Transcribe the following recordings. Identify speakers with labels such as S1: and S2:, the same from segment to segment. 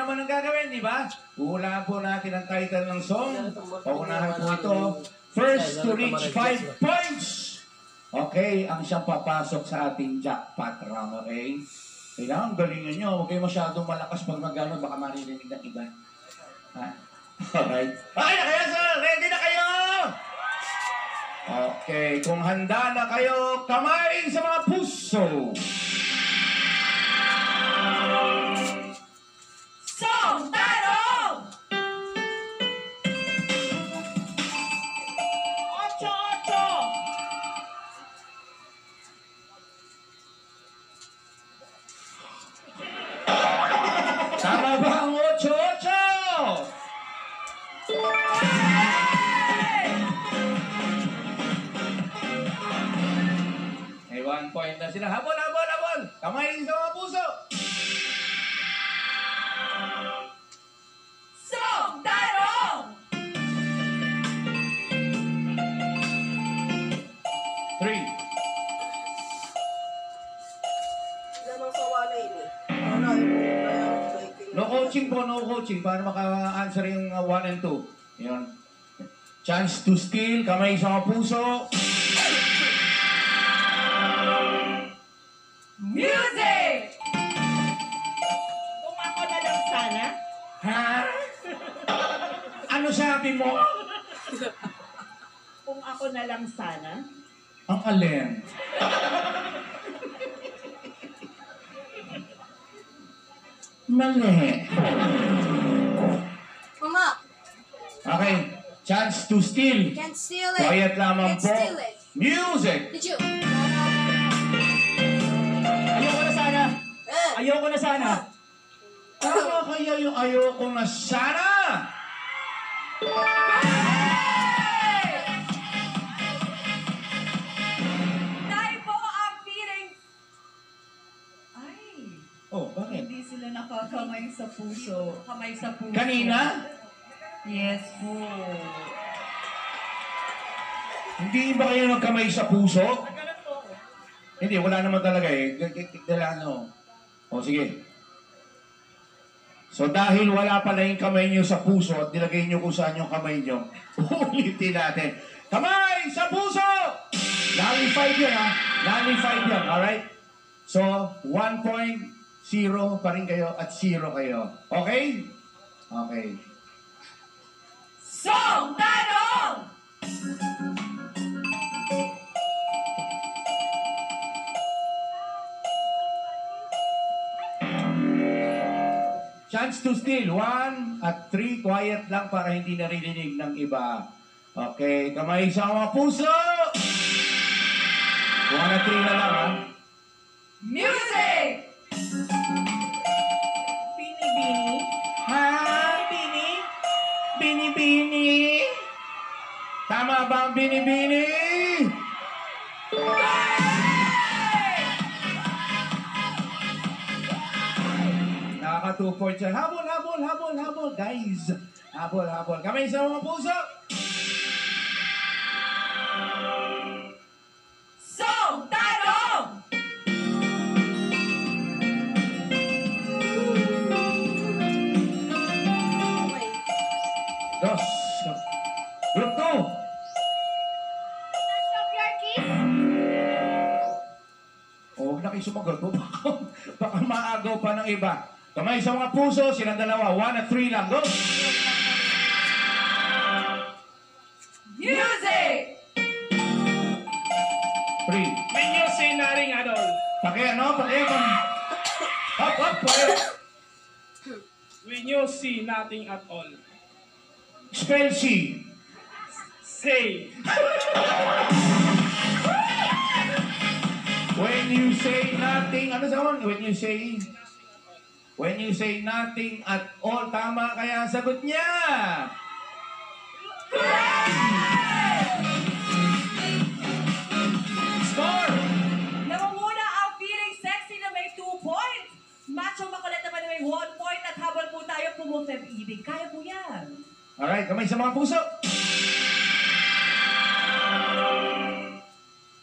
S1: naman ang gagawin, di ba? Uunahan po natin ang title ng song. Paunahan po ito. First to reach 5 points. Okay, ang siyang papasok sa ating jackpot round, okay? Kailangan galingan nyo. Huwag kayo masyadong malakas pag mag-ano, baka maririnig ng iba. Ha? Alright. Okay na kayo, sir! Ready na kayo! Okay, kung handa na kayo, kamay sa mga puso!
S2: Song Tanong!
S1: 8-8! Tama ba ang 8-8? May 1 point na sila. Habol, habol, habol! Kamay sa mga puso!
S2: Song Tanong!
S1: 3.
S3: Lamang sa walay ni.
S1: No coaching po, no coaching. Para maka-answer yung 1 and 2. Yan. Chance to steal. Kamay sa mga puso.
S2: Music! Kung ako na lang sana.
S1: Ha? Ano sabi mo?
S2: Kung ako na lang sana.
S1: Ang alin? Mali.
S3: Mama,
S1: Okay. Chance to steal.
S3: can't steal it.
S1: Quiet lamang
S3: Can't
S1: po.
S3: steal it.
S1: Music.
S3: Did you?
S4: Ayoko na sana. Ayoko na sana.
S1: Tama kaya yung ayoko na sana?
S2: Tayo po ang feeling. Ay,
S1: Oh, bakit?
S2: hindi sila nakakamay sa puso. Kamay sa puso.
S1: Kanina?
S2: Yes po.
S1: Hindi ba kayo nagkamay sa puso? Hindi, wala naman talaga eh. Dala ano. O sige. So dahil wala pala yung kamay nyo sa puso at nilagay nyo kung saan yung kamay nyo, ulitin natin. Kamay sa puso! Nullified yun ha. Nullified yun, alright? So, 1 point, 0 pa rin kayo at 0 kayo. Okay? Okay.
S2: Song Tanong!
S1: Chance to steal. 1 at 3. Quiet lang para hindi naririnig ng iba. Okay. Kamay sa mga puso. 1 at 3 na lang ha.
S2: Music! Bini-bini.
S1: Ha? Bini? Bini-bini? Tama ba ang bini-bini? Nakaka 2 points yan. Habol, habol, habol, habol. Guys, habol, habol. Kamay sa mga puso.
S2: Song Tanong!
S1: Dos. Group 2.
S2: Stop your kiss.
S1: Huwag na kayo sumagot. Baka maagaw pa ng iba. Kamay sa mga puso, silang dalawa. 1 at 3 lang. Go!
S2: Music!
S1: 3.
S4: When you say naring adol,
S1: Paki ano? Paki hop, hop, paki.
S4: when you see nothing at all,
S1: Spell C.
S4: say,
S1: When you say nothing, ano sa one? When you say nothing at all, tama kaya ang sagot niya? Score!
S2: Namumuna ang feeling sexy na may 2 points. Macho makulit naman na may 1 point at habang po tayo pumufem ibig. Kaya po yan.
S1: Alright, kamay sa mga puso.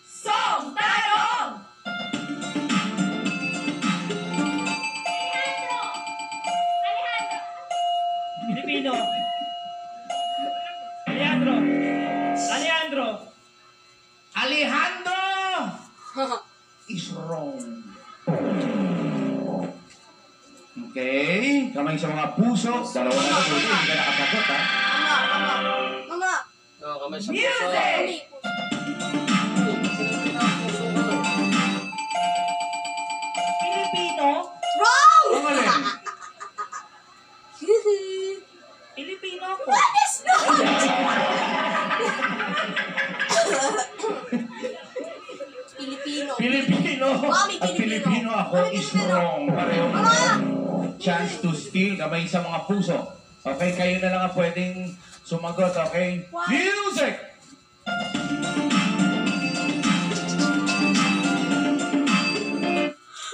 S2: Song Tanong! Alejandro!
S1: is wrong. Okay, kamay sa mga puso. Dalawa na ito, hindi ka nakasagot ha.
S3: Mama.
S5: Oo, kamay sa puso.
S2: Music! Pilipino?
S3: Wrong!
S1: Ang alin?
S2: Pilipino ako.
S3: What is that? Pilipino.
S1: Pilipino.
S3: Mami,
S1: At Pilipino ako
S3: Mami,
S1: is
S3: Pilipino.
S1: wrong. Pareho
S3: Mama!
S1: kayo. Chance to steal. Kamay sa mga puso. Okay, kayo na lang ang pwedeng sumagot, okay?
S3: What?
S1: Music!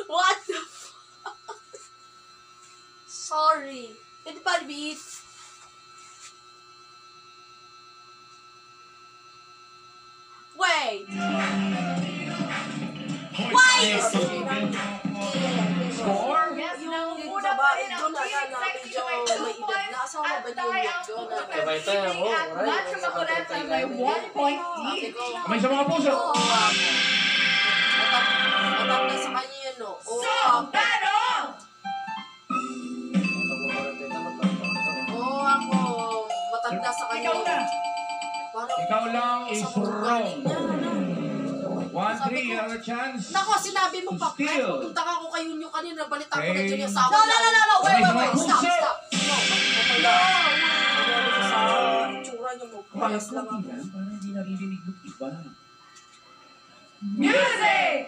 S3: What the fuck? Sorry. Pwede pa repeat? Wait. Why is
S1: Score?
S2: Yes,
S3: Yung
S2: nangunguna pa
S3: babae
S2: rin ang
S3: doon na
S2: feeling
S3: na
S2: sexy
S3: medyo
S2: na may 2
S3: may edad
S2: points
S3: na. Asawa
S2: at
S3: ba
S2: tayo
S3: niyo
S2: ang
S3: yun?
S2: pupupet
S5: Sabay tayo,
S2: feeling
S5: oh,
S2: at
S5: alright.
S2: Macho Makulit na may 1 point each.
S1: Kamay sa mga puso.
S3: Matanda sa kanya yun, no?
S2: So, tanong!
S3: Oo, ako. Matanda sa kanya.
S2: Ikaw na.
S3: Parang-
S1: Ikaw lang is
S3: Sa mga
S1: wrong.
S3: galing niya, ano?
S1: 1-3, you have a chance.
S3: Nako, sinabi mo pa, kahit
S1: Still.
S3: pupunta ka ako kay Yunyo kanina, balita ko na
S1: Okay.
S3: dyan yung asawa
S2: No,
S3: niya.
S2: no, no, no, no, wait, wait, wait,
S3: Stop,
S1: Puso.
S3: stop. No, no. Ano sa itsura niya mo, bias lang ako.
S1: Parang hindi naririnig ng iba.
S2: Music!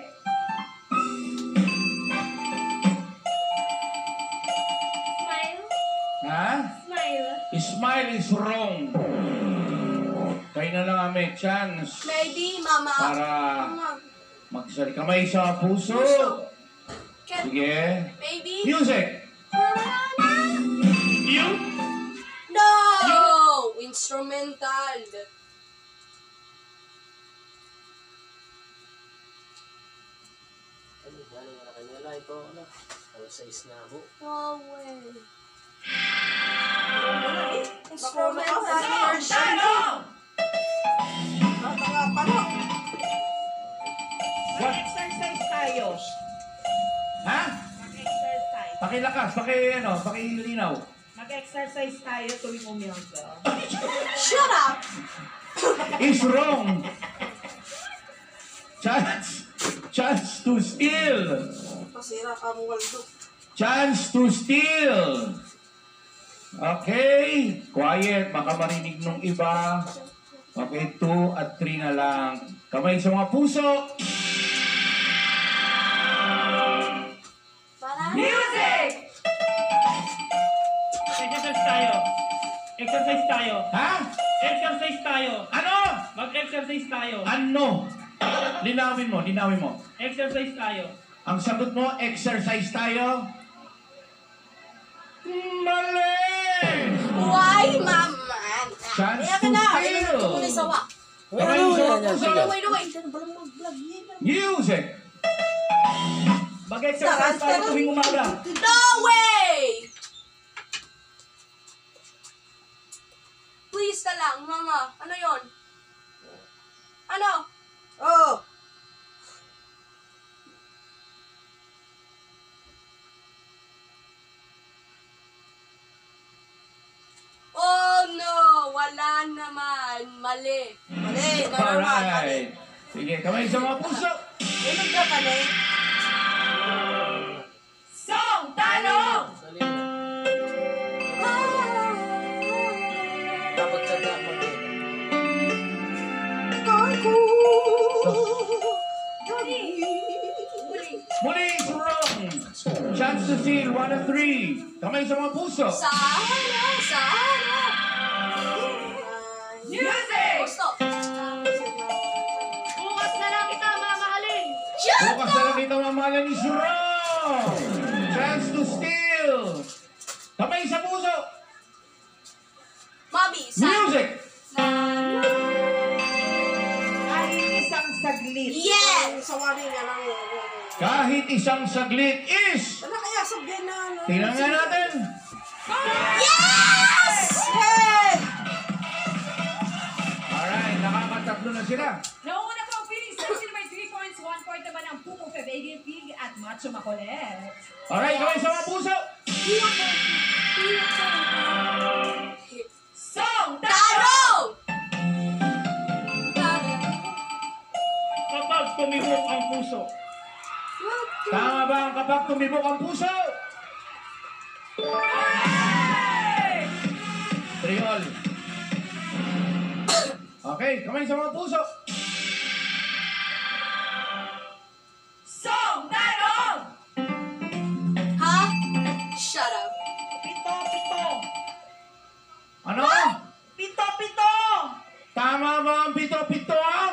S2: Smile.
S1: Ha?
S2: Smile.
S1: Smile is wrong. Kayo na lang ang may chance
S3: Maybe, mama.
S1: para
S3: Mama.
S1: magsali. Kamay sa puso.
S3: Can,
S1: Sige.
S3: maybe.
S1: Music.
S4: You?
S3: No! Instrumental. No way. Instrumental
S2: So,
S3: version.
S2: tanong! Mag-exercise tayo.
S1: Ha?
S2: Mag-exercise.
S1: Pakilakas, pakilinaw.
S2: Mag-exercise tayo tuwing umaga.
S3: Shut up!
S1: Is wrong. Chance to steal.
S3: Masira ka mo, Waldo.
S1: Chance to steal. Okay. Quiet. Baka marinig nung iba. Okay, 2 at 3 na lang. Kamay sa mga puso.
S3: Para?
S2: Music!
S4: Exercise tayo. Exercise tayo.
S1: Ha?
S4: Exercise tayo.
S1: Ano?
S4: Mag-exercise tayo.
S1: Ano? Linawin mo.
S4: Exercise tayo.
S1: Ang sagot mo, exercise tayo. Mali!
S3: Why, mama?
S1: Chance
S3: Kaya ka
S1: to
S3: na.
S1: steal.
S3: Ito mo na sawa.
S1: Kamay sa mga puso.
S3: Wait. Ito na balang mag-vlog.
S1: Music.
S2: Mag-exercise tayo tuwing umaga.
S3: No way! Please na lang, mama. Ano yon? Ano? Oh. Oh no! Wala naman. Mali. Mali.
S1: Alright. Sige, kamay sa mga puso.
S3: Inog ka mali.
S2: Song! Tanong!
S5: Dapat sa dapat eh.
S1: Muli, is wrong. Chance to steal, 1 at 3. Kamay sa mga puso.
S3: Sana.
S2: Music!
S3: Gusto.
S2: Bukas na lang kita mamahalin.
S1: Bukas na lang dito mamahalan is wrong. Chance to steal. Kamay sa puso.
S3: Mami,
S1: Music.
S2: Kahit isang saglit.
S3: Yes! Sawari nga lang.
S1: Kahit isang saglit is.
S3: Ano kaya sabihin na ano?
S1: Tingnan nga natin.
S3: Yes! Hey!
S1: Alright, nakakatatlo na sila.
S2: Nauna po ang feeling sexy na may 3 points, 1 point naman ang Pupo Feb Macho makulit.
S1: Alright, kamay sa mga puso.
S2: Song
S3: Tanong!
S4: Kapag tumihok ang puso.
S1: Tama ba ang kapag tumibok ang puso? Triol. Okay, kamay sa mga puso.
S2: Song tanong!
S3: Ha? Shut up.
S2: Pito, pito.
S1: Ano?
S2: Pito, pito.
S1: Tama ba ang pito-pito ah?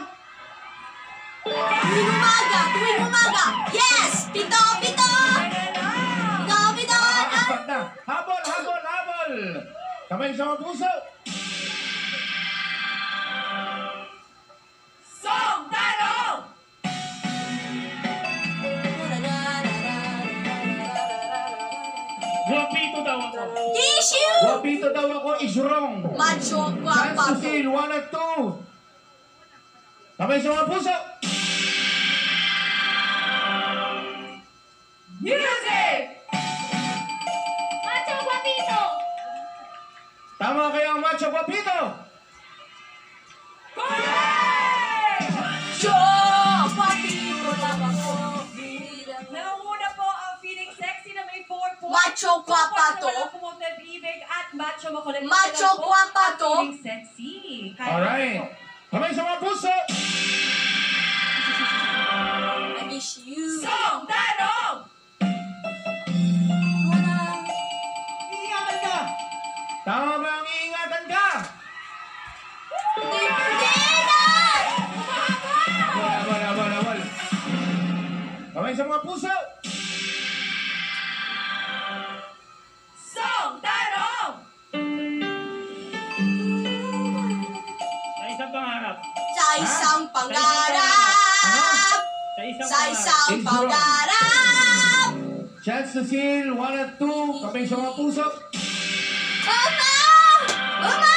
S3: Tuwing umaga! Yes! Pito! Pito! Pito! Pito!
S1: Apat na. Habol, habol, habol. Kamay sa mga puso.
S2: Song tanong!
S4: Guwapito daw ako.
S3: Tissue!
S1: Wapito daw ako is wrong.
S3: Macho
S1: Chance to
S3: guapato.
S1: steal, 1 at 2. Kamay sa mga puso.
S2: Music!
S3: Macho guapito!
S1: Tama kayo ang macho wapito.
S2: Correct!
S3: Macho guapito lang ako.
S2: Nauna po ang feeling sexy na may 4 points.
S3: Macho guapato.
S2: Walang pumutang ibig at macho makulit.
S3: Macho
S2: Sila po ang
S3: guapato.
S2: feeling sexy. Kaya
S1: Alright.
S2: po.
S1: Kamay sa mga puso.
S3: I miss you.
S2: Song tanong! Iingatan ka!
S1: Tama ba ang iingatan ka?
S3: Hindi na!
S1: Habol, habol, habol, habol. Kamay sa mga puso.
S2: Song tanong!
S4: Sa isang pangarap.
S3: Sa isang pangarap!
S4: Sa isang
S3: Sa
S4: pangarap.
S3: isang
S1: It's
S3: pangarap!
S1: Chance to steal, 1 at 2. Kamay sa mga puso.
S3: Mama! Mama!